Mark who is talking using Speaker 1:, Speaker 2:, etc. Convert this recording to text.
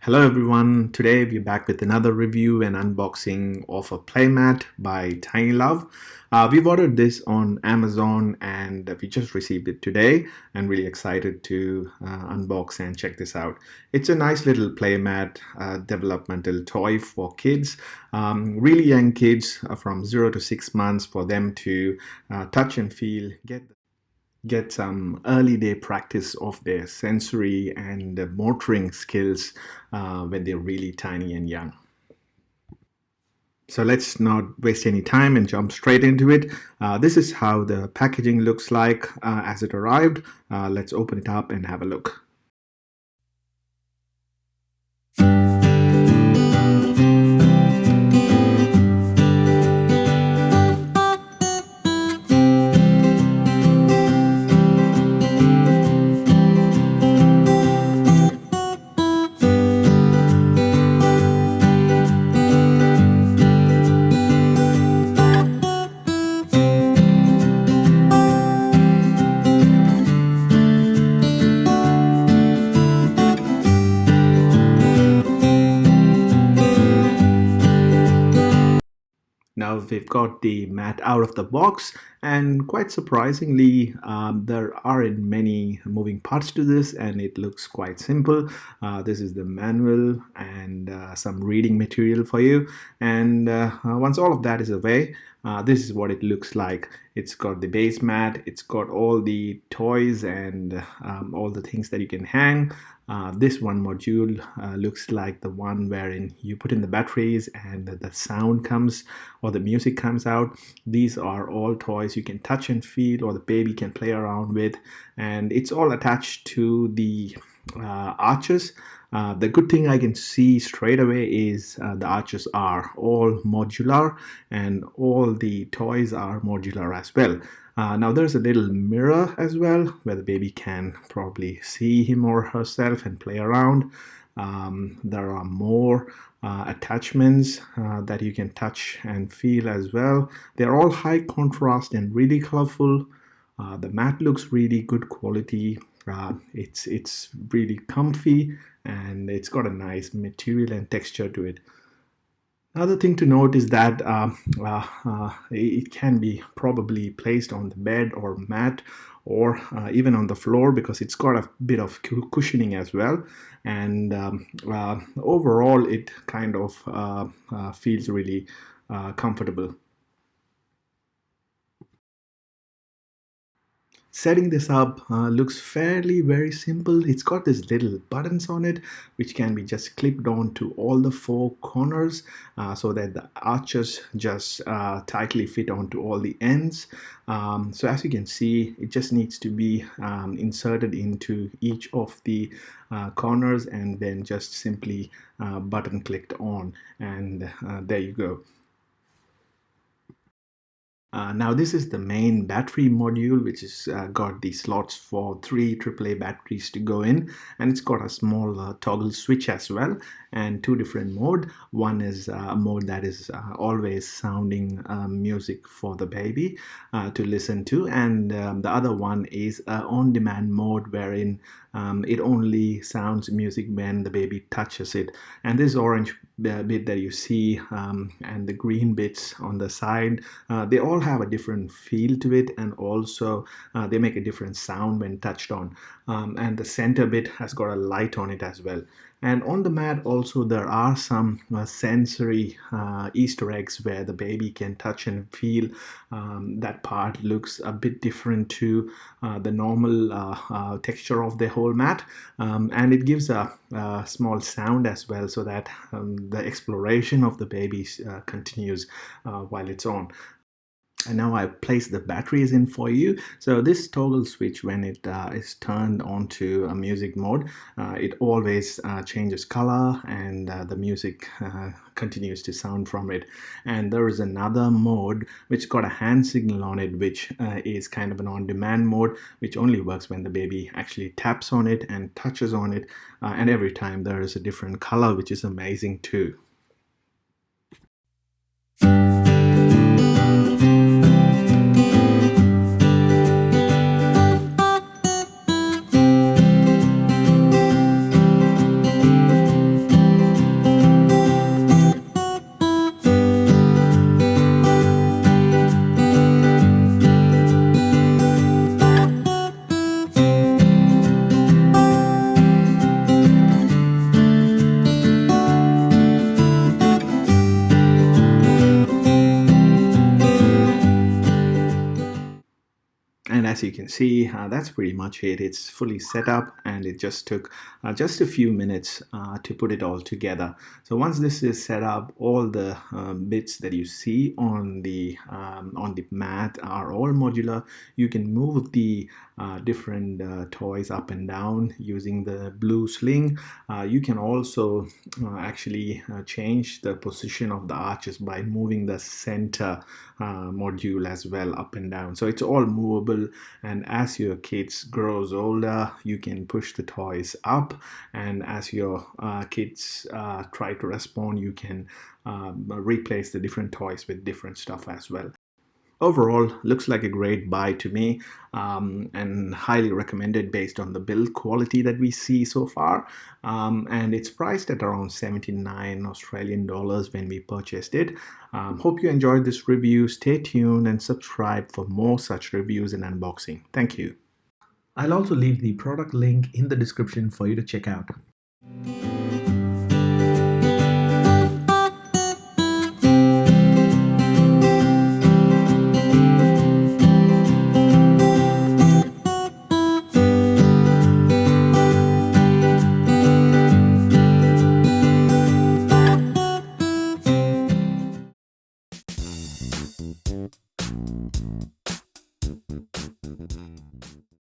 Speaker 1: Hello everyone, today we're back with another review and unboxing of a playmat by Tiny Love. We've ordered this on Amazon and we just received it today and really excited to unbox and check this out. It's a nice little playmat, developmental toy for kids, really young kids from 0 to 6 months, for them to touch and feel, get some early day practice of their sensory and motoring skills when they're really tiny and young. So let's not waste any time and jump straight into it. This is how the packaging looks like as it arrived. Let's open it up and have a look. Now we've got the mat out of the box, and quite surprisingly there aren't many moving parts to this, and it looks quite simple. This is the manual and some reading material for you, and once all of that is away, this is what it looks like. It's got the base mat, it's got all the toys and all the things that you can hang. This one module looks like the one wherein you put in the batteries and the sound comes, or the music comes out. These are all toys you can touch and feel, or the baby can play around with, and it's all attached to the arches. The good thing I can see straight away is the arches are all modular and all the toys are modular as well. Now there's a little mirror as well where the baby can probably see him or herself and play around. There are more attachments that you can touch and feel as well. They're all high contrast and really colorful. The mat looks really good quality. It's really comfy, and it's got a nice material and texture to it. Another thing to note is that it can be probably placed on the bed or mat, or even on the floor, because it's got a bit of cushioning as well, and overall it kind of feels really comfortable. Setting this up looks fairly very simple. It's got these little buttons on it which can be just clipped on to all the four corners so that the arches just tightly fit onto all the ends. So as you can see, it just needs to be inserted into each of the corners and then just simply button clicked on, and there you go. Now this is the main battery module, which has got the slots for 3 AAA batteries to go in, and it's got a small toggle switch as well, and 2 different mode. One is a mode that is always sounding music for the baby to listen to, and the other one is on-demand mode, wherein it only sounds music when the baby touches it. And this orange bit that you see and the green bits on the side, they all have a different feel to it, and also they make a different sound when touched on. And the center bit has got a light on it as well. And on the mat also there are some sensory Easter eggs where the baby can touch and feel. That part looks a bit different to the normal texture of the whole mat, and it gives a small sound as well, so that the exploration of the baby continues while it's on. And now I've placed the batteries in for you. So this toggle switch, when it is turned onto a music mode, it always changes color, and the music continues to sound from it. And there is another mode which got a hand signal on it, which is kind of an on-demand mode, which only works when the baby actually taps on it and touches on it. And every time there is a different color, which is amazing too. And as you can see, that's pretty much it. It's fully set up, and it just took just a few minutes to put it all together. So once this is set up, all the bits that you see on the mat are all modular. You can move the different toys up and down using the blue sling. You can also actually change the position of the arches by moving the center module as well up and down. So it's all movable, and as your kids grows older, you can push the toys up, and as your kids try to respond, you can replace the different toys with different stuff as well. Overall, looks like a great buy to me, and highly recommended based on the build quality that we see so far. And it's priced at around 79 Australian dollars when we purchased it. Hope you enjoyed this review. Stay tuned and subscribe for more such reviews and unboxing. Thank you. I'll also leave the product link in the description for you to check out.